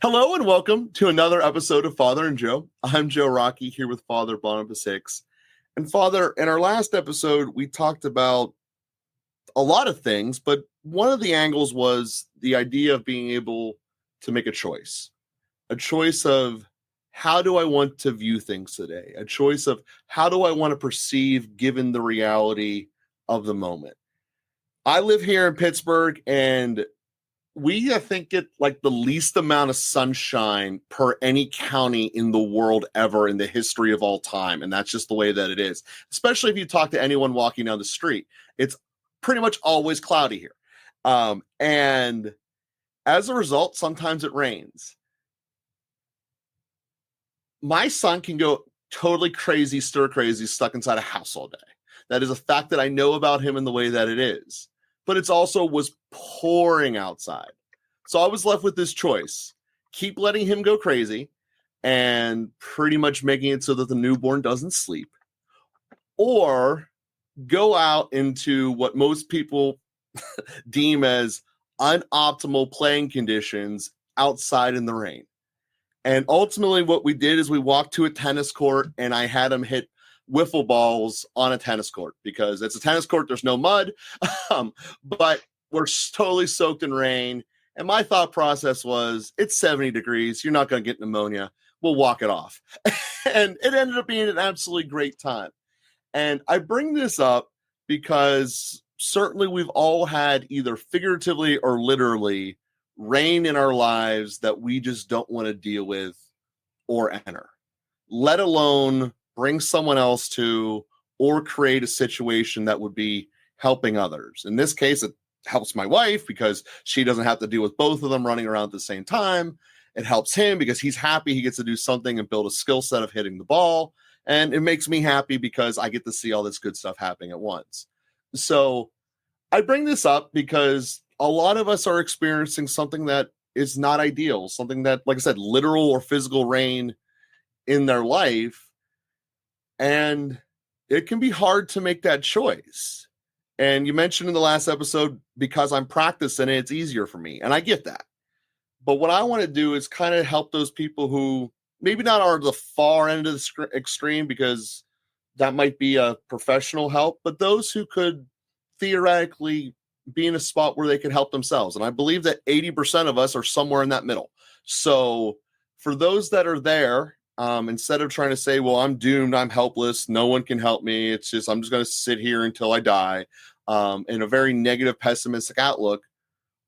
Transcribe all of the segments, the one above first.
Hello and welcome to another episode of Father and Joe. I'm Joe Rockey here with Father Boniface. And Father, in our last episode, we talked about a lot of things, but one of the angles was the idea of being able to make a choice of how do I want to view things today, a choice of how do I want to perceive given the reality of the moment. I live here in Pittsburgh, and we, I think, get like the least amount of sunshine per any county in the world ever in the history of all time. And that's just the way that it is, especially if you talk to anyone walking down the street. It's pretty much always cloudy here. And as a result, sometimes it rains. My son can go totally crazy, stir crazy, stuck inside a house all day. That is a fact that I know about him in the way that it is. But it's also was pouring outside. So I was left with this choice. Keep letting him go crazy and pretty much making it so that the newborn doesn't sleep. Or go out into what most people deem as unoptimal playing conditions outside in the rain. And ultimately what we did is we walked to a tennis court and I had him hit wiffle balls on a tennis court because it's a tennis court. There's no mud, but we're totally soaked in rain. And my thought process was, it's 70 degrees. You're not going to get pneumonia. We'll walk it off. And it ended up being an absolutely great time. And I bring this up because certainly we've all had either figuratively or literally rain in our lives that we just don't want to deal with or enter, let alone bring someone else to or create a situation that would be helping others. In this case, it helps my wife because she doesn't have to deal with both of them running around at the same time. It helps him because he's happy he gets to do something and build a skill set of hitting the ball. And it makes me happy because I get to see all this good stuff happening at once. So I bring this up because a lot of us are experiencing something that is not ideal, something that, like I said, literal or physical rain in their life. And it can be hard to make that choice. And you mentioned in the last episode, because I'm practicing it, it's easier for me. And I get that. But what I want to do is kind of help those people who maybe not are the far end of the extreme, because that might be a professional help, but those who could theoretically be in a spot where they could help themselves. And I believe that 80% of us are somewhere in that middle. So for those that are there, instead of trying to say, well, I'm doomed, I'm helpless, no one can help me, it's just, I'm just going to sit here until I die, in a very negative, pessimistic outlook,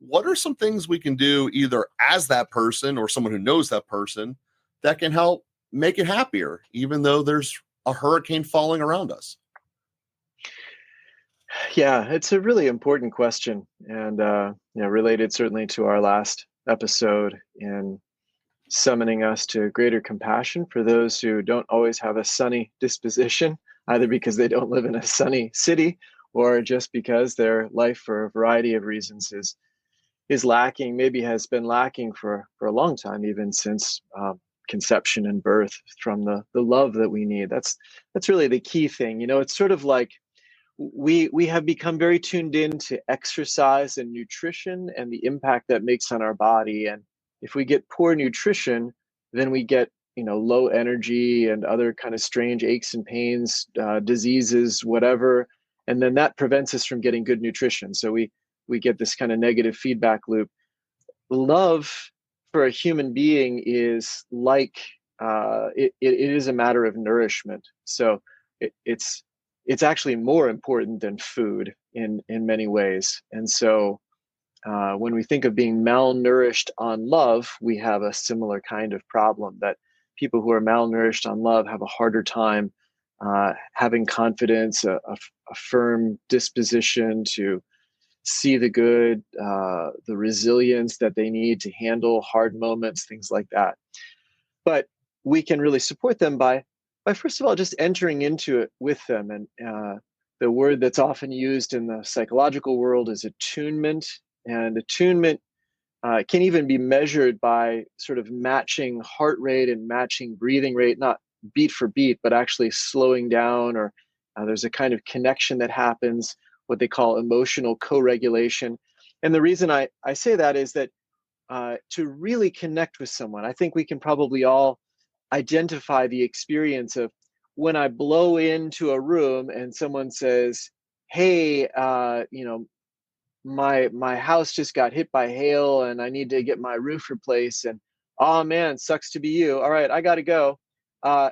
what are some things we can do either as that person or someone who knows that person that can help make it happier, even though there's a hurricane falling around us? Yeah, it's a really important question, and related certainly to our last episode in summoning us to greater compassion for those who don't always have a sunny disposition, either because they don't live in a sunny city or just because their life, for a variety of reasons, is lacking, maybe has been lacking for a long time, even since conception and birth, from the love that we need. That's really the key thing. It's sort of like we have become very tuned in to exercise and nutrition and the impact that makes on our body. And if we get poor nutrition, then we get, low energy and other kind of strange aches and pains, diseases, whatever. And then that prevents us from getting good nutrition. So we get this kind of negative feedback loop. Love for a human being is like, it is a matter of nourishment. So it's actually more important than food in many ways. And so when we think of being malnourished on love, we have a similar kind of problem, that people who are malnourished on love have a harder time having confidence, a firm disposition to see the good, the resilience that they need to handle hard moments, things like that. But we can really support them by first of all, just entering into it with them. And the word that's often used in the psychological world is attunement. And attunement can even be measured by sort of matching heart rate and matching breathing rate, not beat for beat, but actually slowing down, or there's a kind of connection that happens, what they call emotional co-regulation. And the reason I say that is that to really connect with someone. I think we can probably all identify the experience of when I blow into a room and someone says, "Hey, my house just got hit by hail and I need to get my roof replaced." And oh man, sucks to be you. All right, I got to go. Uh,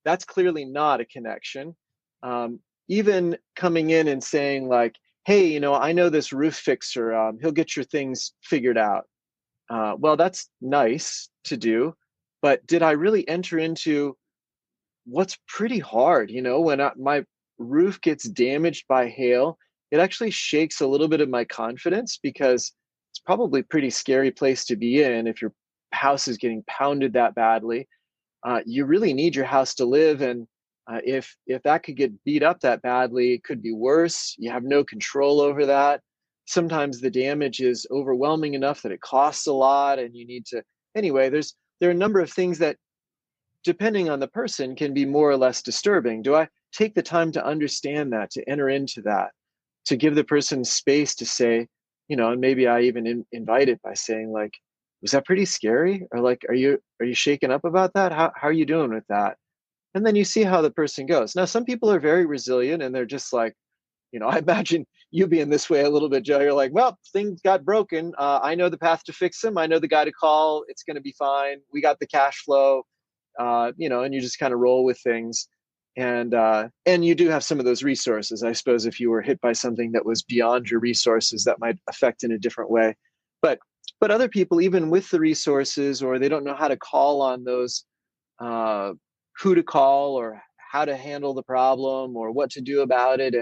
that's clearly not a connection. Um, Even coming in and saying like, "Hey, I know this roof fixer. He'll get your things figured out." Well, that's nice to do, but did I really enter into what's pretty hard? When my roof gets damaged by hail, it actually shakes a little bit of my confidence, because it's probably a pretty scary place to be in if your house is getting pounded that badly. You really need your house to live, and if that could get beat up that badly, it could be worse. You have no control over that. Sometimes the damage is overwhelming enough that it costs a lot, and you need to. Anyway, there are a number of things that, depending on the person, can be more or less disturbing. Do I take the time to understand that, to enter into that, to give the person space to say, and maybe I even invite it by saying like, was that pretty scary? Or like, are you shaken up about that? How are you doing with that? And then you see how the person goes. Now, some people are very resilient and they're just like, I imagine you being this way a little bit, Joe. You're like, well, things got broken. I know the path to fix them. I know the guy to call. It's going to be fine. We got the cash flow, and you just kind of roll with things. And you do have some of those resources. I suppose if you were hit by something that was beyond your resources, that might affect in a different way. But other people, even with the resources, or they don't know how to call on those, uh, who to call or how to handle the problem or what to do about it.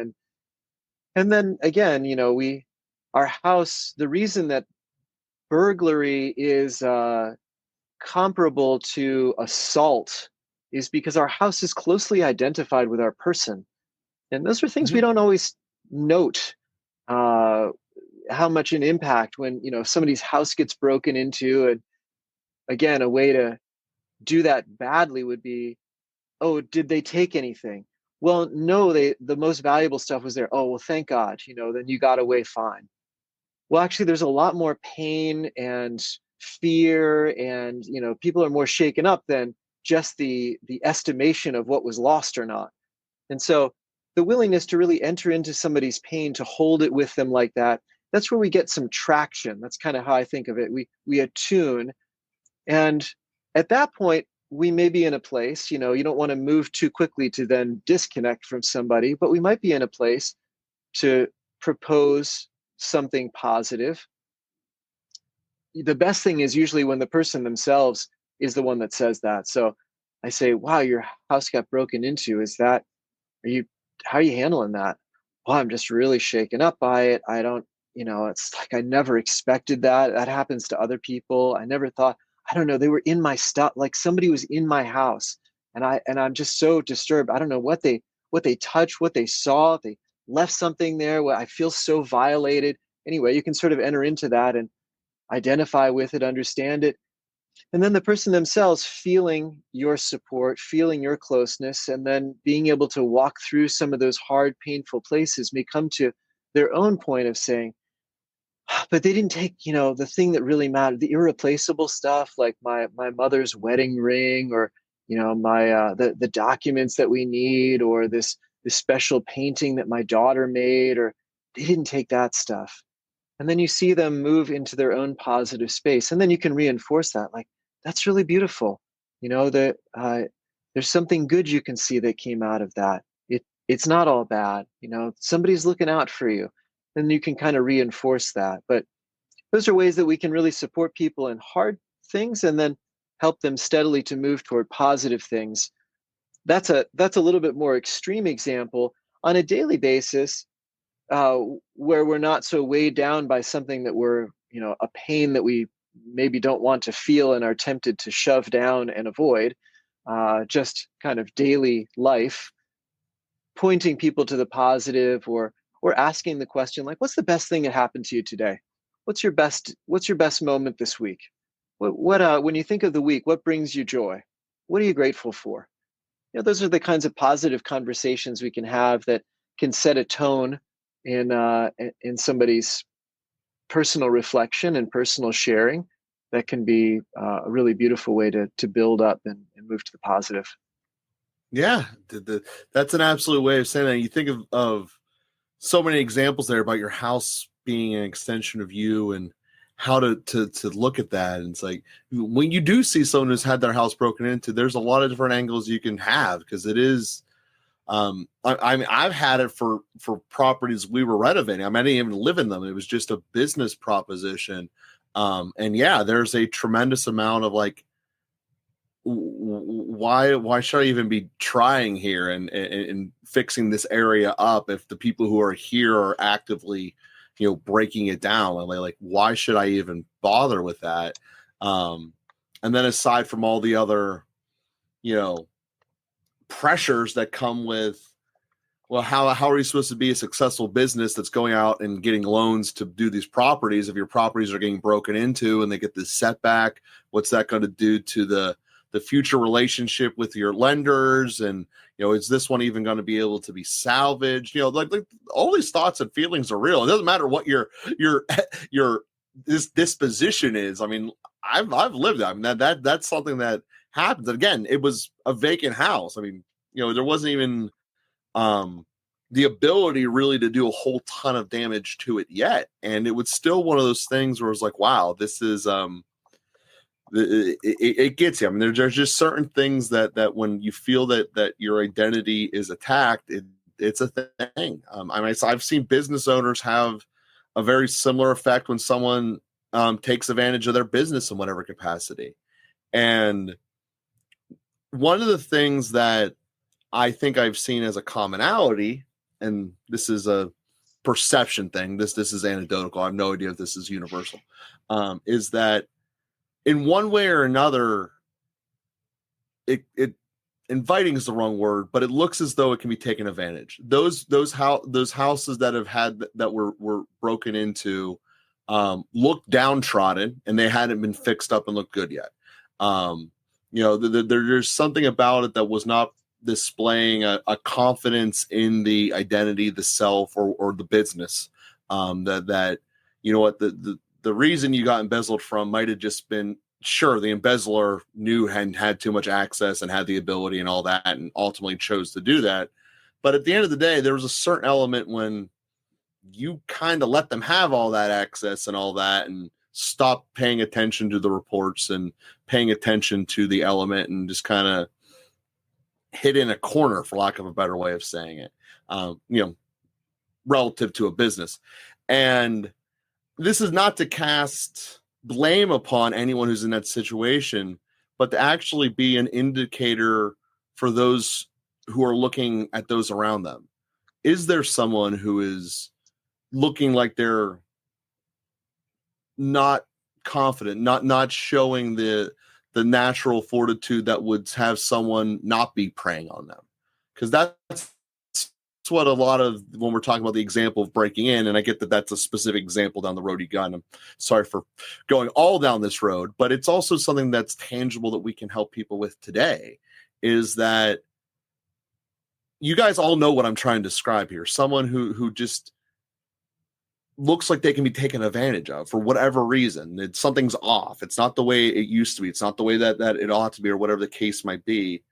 And then again, our house, the reason that burglary is comparable to assault is because our house is closely identified with our person. And those are things we Mhm. don't always note, uh, how much an impact when, somebody's house gets broken into. And again, a way to do that badly would be, oh, did they take anything? Well, no, the most valuable stuff was there. Oh, well, thank God, then you got away fine. Well, actually, there's a lot more pain and fear, and people are more shaken up than just the estimation of what was lost or not. And so, the willingness to really enter into somebody's pain, to hold it with them like that, that's where we get some traction. That's kind of how I think of it. We attune, and at that point, we may be in a place. You don't want to move too quickly to then disconnect from somebody, but we might be in a place to propose something positive. The best thing is usually when the person themselves is the one that says that. So I say, "Wow, your house got broken into. Are you, how are you handling that?" "Well, I'm just really shaken up by it. I don't, it's like I never expected that. That happens to other people. I never thought, I don't know, they were in my stuff. Like somebody was in my house, and I'm just so disturbed. I don't know what they touched, what they saw. They left something there. I feel so violated." Anyway, you can sort of enter into that and identify with it, understand it. And then the person themselves feeling your support, feeling your closeness, and then being able to walk through some of those hard, painful places may come to their own point of saying, but they didn't take, the thing that really mattered, the irreplaceable stuff, like my mother's wedding ring, or, my the documents that we need, or this special painting that my daughter made, or they didn't take that stuff. And then you see them move into their own positive space, and then you can reinforce that, like, that's really beautiful. That there's something good you can see that came out of that. It's not all bad. Somebody's looking out for you, and you can kind of reinforce that. But those are ways that we can really support people in hard things, and then help them steadily to move toward positive things. That's a little bit more extreme example. On a daily basis, uh, where we're not so weighed down by something that we're, a pain that we maybe don't want to feel and are tempted to shove down and avoid, just kind of daily life, pointing people to the positive, or asking the question like, what's the best thing that happened to you today? What's your best moment this week? What when you think of the week, what brings you joy? What are you grateful for? Those are the kinds of positive conversations we can have that can set a tone in somebody's personal reflection and personal sharing. that can be a really beautiful way to build up and move to the positive. Yeah, that's an absolute way of saying that. You think of so many examples there about your house being an extension of you and how to look at that. And it's like when you do see someone who's had their house broken into, there's a lot of different angles you can have, because it is. I mean, I've had it for properties we were renovating. I mean, I didn't even live in them. It was just a business proposition. And yeah, there's a tremendous amount of like, why should I even be trying here and fixing this area up if the people who are here are actively, breaking it down? And like, why should I even bother with that? And then aside from all the other, pressures that come with, well, how are you supposed to be a successful business that's going out and getting loans to do these properties if your properties are getting broken into and they get this setback? What's that going to do to the future relationship with your lenders? And is this one even going to be able to be salvaged? Like all these thoughts and feelings are real. It doesn't matter what your this disposition is. I mean, I've lived that. I mean, that's something that happens. And again, it was a vacant house. I mean, there wasn't even the ability really to do a whole ton of damage to it yet, and it was still one of those things where it's like, wow, this is it gets you. I mean, there's just certain things that when you feel that your identity is attacked, it's a thing. I mean, I've seen business owners have a very similar effect when someone takes advantage of their business in whatever capacity. And one of the things that I think I've seen as a commonality, and this is a perception thing, this is anecdotal, I have no idea if this is universal, is that in one way or another, it inviting is the wrong word, but it looks as though it can be taken advantage. Those houses that were broken into look downtrodden, and they hadn't been fixed up and looked good yet. There's something about it that was not displaying a confidence in the identity, the self, or the business. That the reason you got embezzled from might have just been, sure, the embezzler knew and had too much access and had the ability and all that, and ultimately chose to do that. But at the end of the day, there was a certain element when you kind of let them have all that access and all that, and stop paying attention to the reports and paying attention to the element, and just kind of hid in a corner, for lack of a better way of saying it, relative to a business. And this is not to cast blame upon anyone who's in that situation, but to actually be an indicator for those who are looking at those around them. Is there someone who is looking like they're not confident, not showing the natural fortitude that would have someone not be preying on them? Because that's what a lot of, when we're talking about the example of breaking in, and I get that that's a specific example down the road you got, and I'm sorry for going all down this road, but it's also something that's tangible that we can help people with today, is that you guys all know what I'm trying to describe here. Someone who just looks like they can be taken advantage of for whatever reason. Something's off. It's not the way it used to be. It's not the way that it ought to be, or whatever the case might be.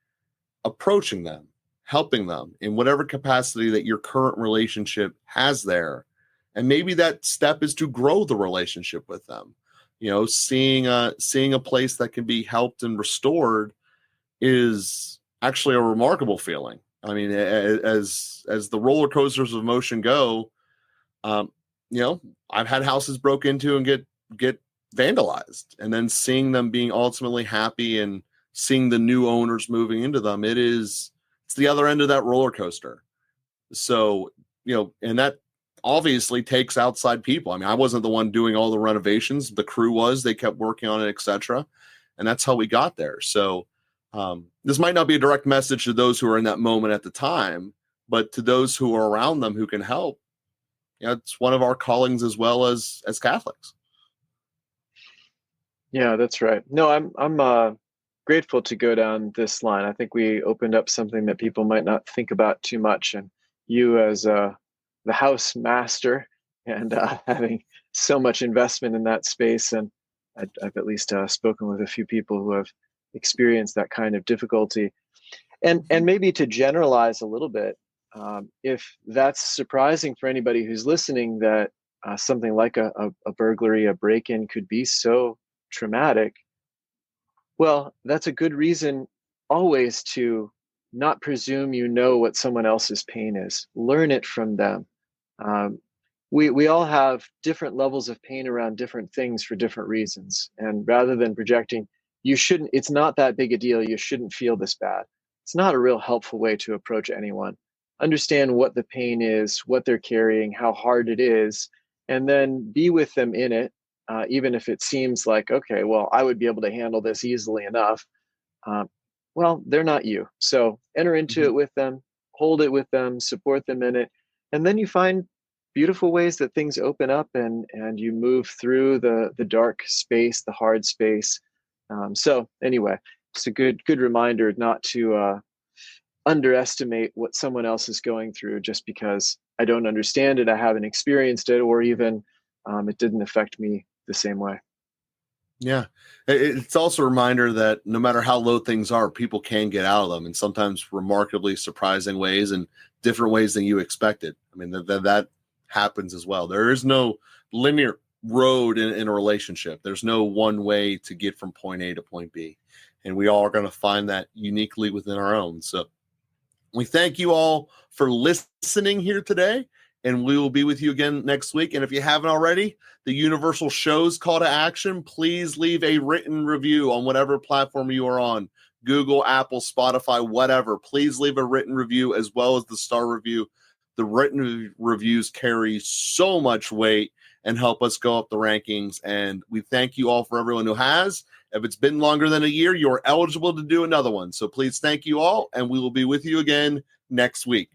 Approaching them, helping them in whatever capacity that your current relationship has there. And maybe that step is to grow the relationship with them. Seeing a place that can be helped and restored is actually a remarkable feeling. I mean, as the roller coasters of emotion go, I've had houses broke into and get vandalized, and then seeing them being ultimately happy and seeing the new owners moving into them, it's the other end of that roller coaster. So, and that obviously takes outside people. I mean, I wasn't the one doing all the renovations. The crew was, they kept working on it, etc. And that's how we got there. So this might not be a direct message to those who are in that moment at the time, but to those who are around them who can help. It's one of our callings as well as Catholics. Yeah, that's right. No, I'm grateful to go down this line. I think we opened up something that people might not think about too much, and you as the house master and having so much investment in that space, and I've at least spoken with a few people who have experienced that kind of difficulty. And maybe to generalize a little bit, if that's surprising for anybody who's listening, that something like a burglary, a break-in could be so traumatic, well, that's a good reason always to not presume you know what someone else's pain is. Learn it from them. Um, we all have different levels of pain around different things for different reasons. And rather than projecting, it's not that big a deal, you shouldn't feel this bad, it's not a real helpful way to approach anyone. Understand what the pain is, what they're carrying, how hard it is, and then be with them in it, even if it seems like, okay, well, I would be able to handle this easily enough. Um, well, they're not you. So enter into Mhm. it with them, hold it with them, support them in it. And then you find beautiful ways that things open up, and you move through the dark space, the hard space. So anyway, it's a good reminder not to underestimate what someone else is going through just because I don't understand it, I haven't experienced it, or even it didn't affect me the same way. Yeah. It's also a reminder that no matter how low things are, people can get out of them, and sometimes remarkably surprising ways and different ways than you expected. I mean, that happens as well. There is no linear road in a relationship. There's no one way to get from point A to point B. And we all are going to find that uniquely within our own. So we thank you all for listening here today, and we will be with you again next week. And if you haven't already, the Universal Shows call to action, please leave a written review on whatever platform you are on, Google, Apple, Spotify, whatever. Please leave a written review as well as the star review. The written reviews carry so much weight and help us go up the rankings. And we thank you all for everyone who has. If it's been longer than a year, you're eligible to do another one. So please thank you all, and we will be with you again next week.